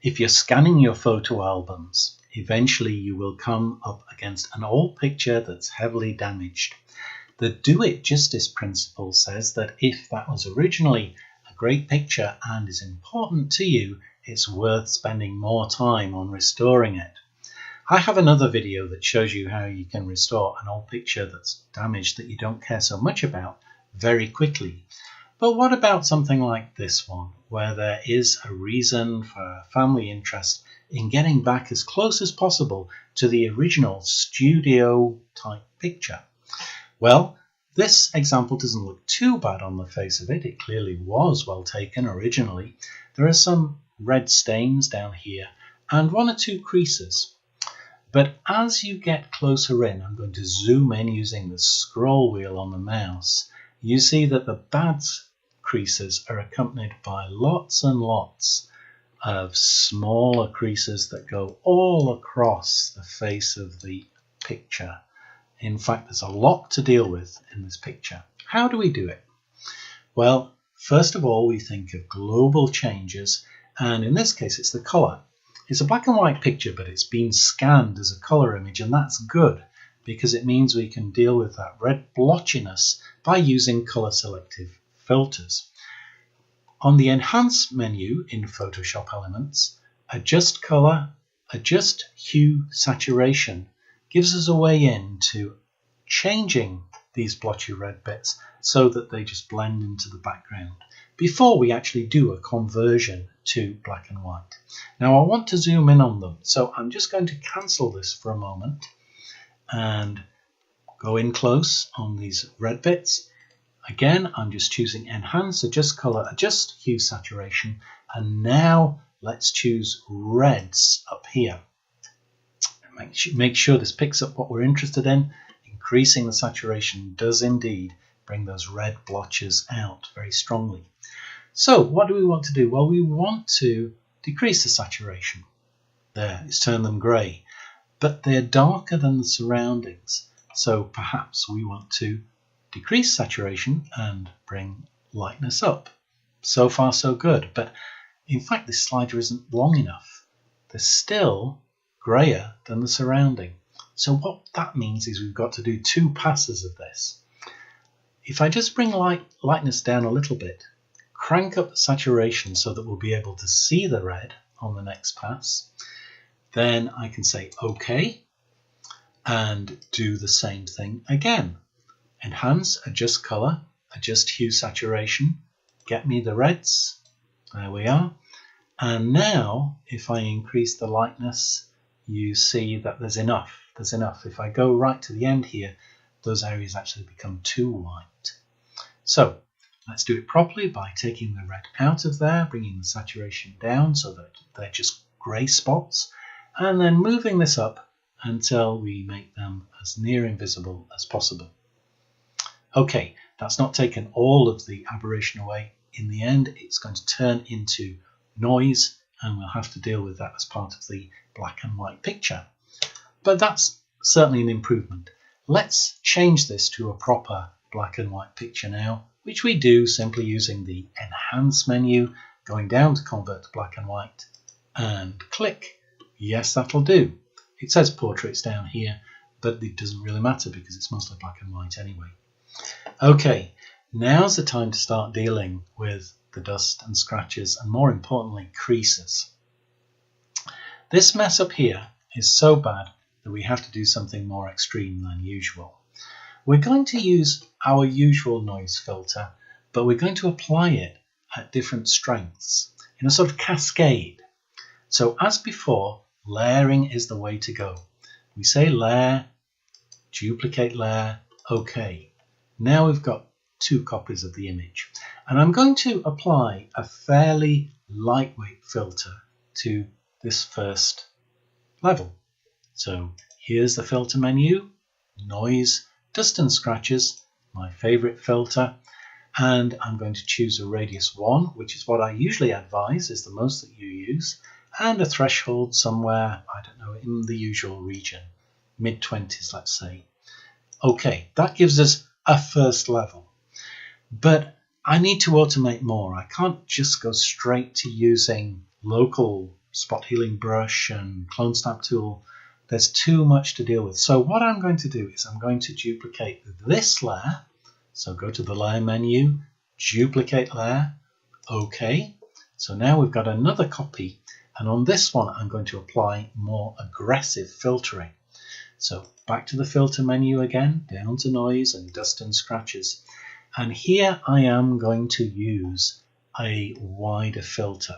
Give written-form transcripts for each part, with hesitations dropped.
If you're scanning your photo albums, eventually you will come up against an old picture that's heavily damaged. The do-it-justice principle says that if that was originally a great picture and is important to you, it's worth spending more time on restoring it. I have another video that shows you how you can restore an old picture that's damaged that you don't care so much about very quickly. But what about something like this one, where there is a reason for a family interest in getting back as close as possible to the original studio type picture? Well, this example doesn't look too bad on the face of it. It clearly was well taken originally. There are some red stains down here and one or two creases. But as you get closer in, I'm going to zoom in using the scroll wheel on the mouse. You see that the bad creases are accompanied by lots and lots of smaller creases that go all across the face of the picture. In fact, there's a lot to deal with in this picture. How do we do it? Well, first of all, we think of global changes, and in this case, it's the color. It's a black and white picture, but it's been scanned as a color image, and that's good because it means we can deal with that red blotchiness by using color selective filters. On the Enhance menu in Photoshop Elements, Adjust Color, Adjust Hue Saturation gives us a way into changing these blotchy red bits so that they just blend into the background before we actually do a conversion to black and white. Now I want to zoom in on them, so I'm just going to cancel this for a moment and go in close on these red bits. Again, I'm just choosing Enhance, Adjust Color, Adjust Hue Saturation, and now let's choose reds up here. Make sure this picks up what we're interested in. Increasing the saturation does indeed bring those red blotches out very strongly. So what do we want to do? Well, we want to decrease the saturation. There, it's turned them grey, but they're darker than the surroundings. So perhaps we want to decrease saturation and bring lightness up. So far so good, but in fact this slider isn't long enough. They're still greyer than the surrounding. So what that means is we've got to do two passes of this. If I just bring lightness down a little bit, crank up the saturation so that we'll be able to see the red on the next pass, then I can say OK and do the same thing again. Enhance, Adjust Color, Adjust Hue Saturation, get me the reds, there we are. And now if I increase the lightness, you see that there's enough. If I go right to the end here, those areas actually become too white. So let's do it properly by taking the red out of there, bringing the saturation down so that they're just grey spots, and then moving this up until we make them as near invisible as possible. Okay, that's not taken all of the aberration away. In the end, it's going to turn into noise, and we'll have to deal with that as part of the black and white picture. But that's certainly an improvement. Let's change this to a proper black and white picture now, which we do simply using the Enhance menu, going down to Convert to Black and White, and click. Yes, that'll do. It says Portraits down here, but it doesn't really matter because it's mostly black and white anyway. Okay, now's the time to start dealing with the dust and scratches and, more importantly, creases. This mess up here is so bad that we have to do something more extreme than usual. We're going to use our usual noise filter, but we're going to apply it at different strengths in a sort of cascade. So as before, layering is the way to go. We say layer, duplicate layer, OK. Now we've got two copies of the image, and I'm going to apply a fairly lightweight filter to this first level. So here's the filter menu, noise, dust and scratches, my favorite filter, and I'm going to choose a radius 1, which is what I usually advise is the most that you use, and a threshold somewhere, I don't know, in the usual region, mid-20s, let's say. Okay, that gives us a first level, but I need to automate more. I can't just go straight to using local spot healing brush and clone stamp tool, there's too much to deal with. So what I'm going to do is I'm going to duplicate this layer. So go to the layer menu, duplicate layer, OK. So now we've got another copy, and on this one I'm going to apply more aggressive filtering. So back to the filter menu again, down to noise and dust and scratches. And here I am going to use a wider filter,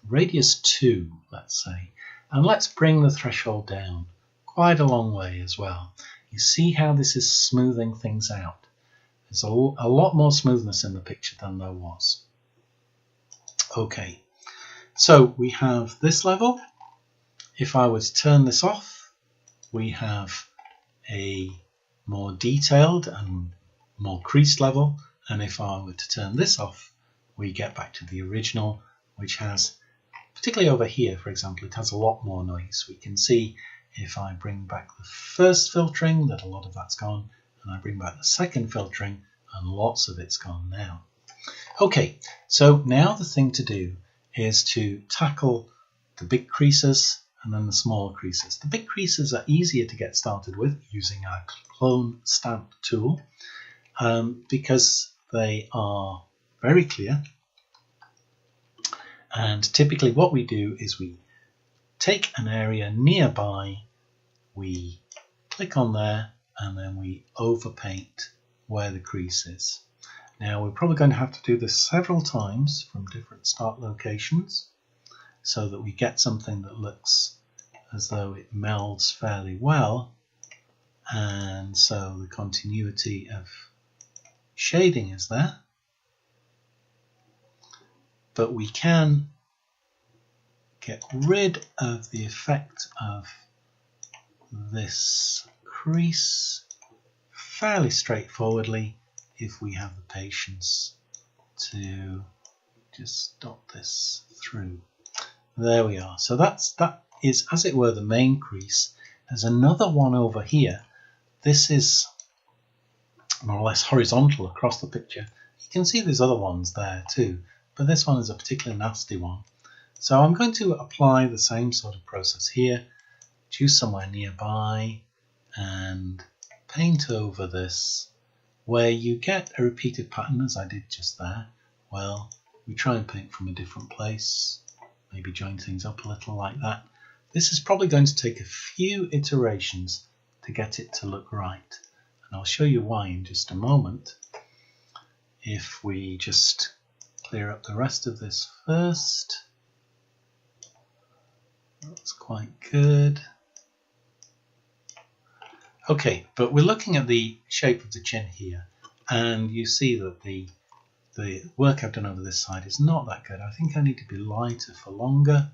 radius 2, let's say. And let's bring the threshold down quite a long way as well. You see how this is smoothing things out. There's a lot more smoothness in the picture than there was. Okay, so we have this level. If I was to turn this off, we have a more detailed and more creased level. And if I were to turn this off, we get back to the original, which has, particularly over here, for example, it has a lot more noise. We can see if I bring back the first filtering that a lot of that's gone, and I bring back the second filtering and lots of it's gone now. Okay, so now the thing to do is to tackle the big creases and then the smaller creases. The big creases are easier to get started with using our clone stamp tool because they are very clear. And typically what we do is we take an area nearby, we click on there, and then we overpaint where the crease is. Now we're probably going to have to do this several times from different start locations so that we get something that looks as though it melds fairly well, and so the continuity of shading is there. But we can get rid of the effect of this crease fairly straightforwardly if we have the patience to just dot this through. There we are. So that is, as it were, the main crease. There's another one over here. This is more or less horizontal across the picture. You can see there's other ones there too, but this one is a particularly nasty one. So I'm going to apply the same sort of process here. Choose somewhere nearby and paint over this. Where you get a repeated pattern, as I did just there, well, we try and paint from a different place, maybe join things up a little like that. This is probably going to take a few iterations to get it to look right, and I'll show you why in just a moment. If we just clear up the rest of this first, that's quite good. Okay, but we're looking at the shape of the chin here, and you see that the work I've done over this side is not that good. I think I need to be lighter for longer.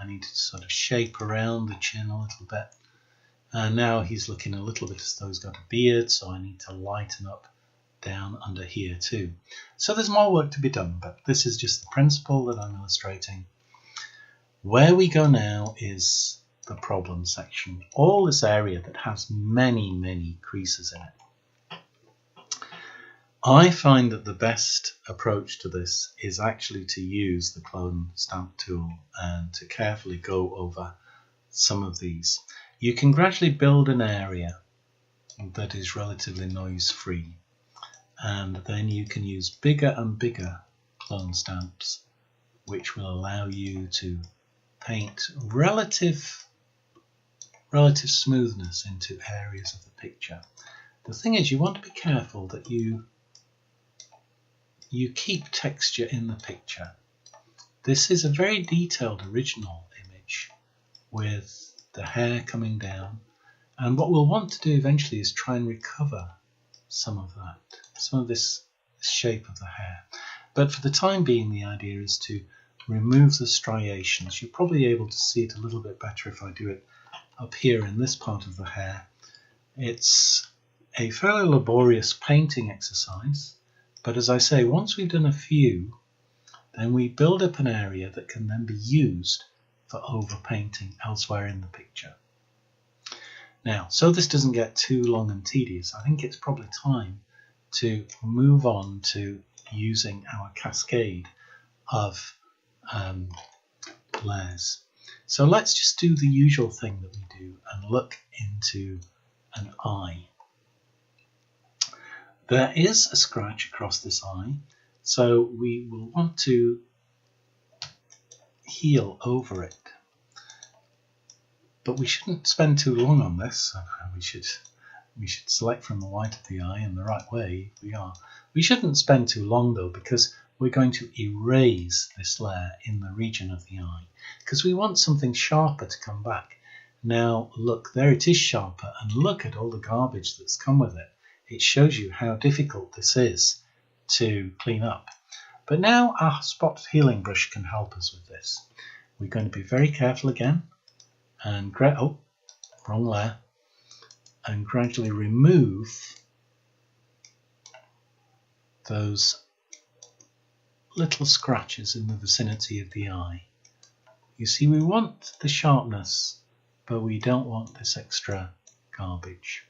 I need to sort of shape around the chin a little bit. And now he's looking a little bit as though he's got a beard, so I need to lighten up down under here too. So there's more work to be done, but this is just the principle that I'm illustrating. Where we go now is the problem section, all this area that has many creases in it. I find that the best approach to this is actually to use the clone stamp tool and to carefully go over some of these. You can gradually build an area that is relatively noise free, and then you can use bigger and bigger clone stamps which will allow you to paint relative smoothness into areas of the picture. The thing is, you want to be careful that you keep texture in the picture. This is a very detailed original image with the hair coming down, and what we'll want to do eventually is try and recover some of that, some of this shape of the hair. But for the time being, the idea is to remove the striations. You'll probably be able to see it a little bit better if I do it up here in this part of the hair. It's a fairly laborious painting exercise, but as I say, once we've done a few, then we build up an area that can then be used for overpainting elsewhere in the picture. Now, so this doesn't get too long and tedious, I think it's probably time to move on to using our cascade of layers. So let's just do the usual thing that we do and look into an eye. There is a scratch across this eye, so we will want to heal over it. But we shouldn't spend too long on this. We should select from the white of the eye in the right way. We shouldn't spend too long though, because we're going to erase this layer in the region of the eye, because we want something sharper to come back. Now look, there it is sharper, and look at all the garbage that's come with it. It shows you how difficult this is to clean up. But now our spot healing brush can help us with this. We're going to be very careful again and wrong layer, and gradually remove those little scratches in the vicinity of the eye. You see, we want the sharpness, but we don't want this extra garbage.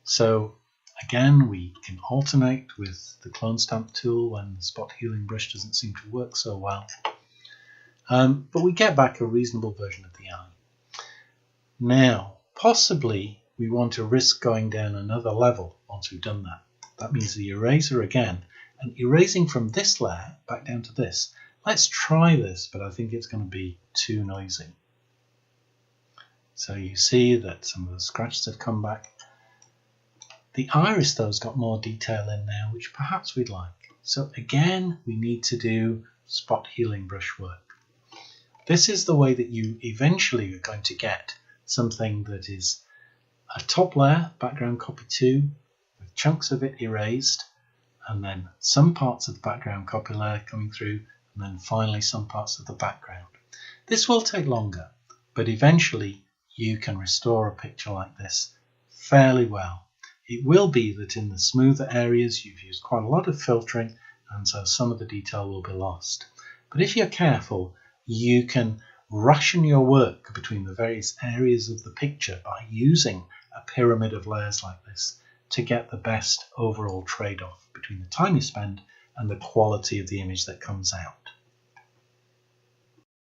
So again, we can alternate with the clone stamp tool when the spot healing brush doesn't seem to work so well. But we get back a reasonable version of the eye. Now, possibly we want to risk going down another level once we've done that. That means the eraser again, and erasing from this layer back down to this. Let's try this, but I think it's going to be too noisy. So you see that some of the scratches have come back. The iris though has got more detail in now, which perhaps we'd like. So again, we need to do spot healing brush work. This is the way that you eventually are going to get something that is a top layer, background copy 2, with chunks of it erased, and then some parts of the background copy layer coming through, and then finally some parts of the background. This will take longer, but eventually you can restore a picture like this fairly well. It will be that in the smoother areas you've used quite a lot of filtering, and so some of the detail will be lost. But if you're careful, you can ration your work between the various areas of the picture by using a pyramid of layers like this to get the best overall trade-off between the time you spend and the quality of the image that comes out.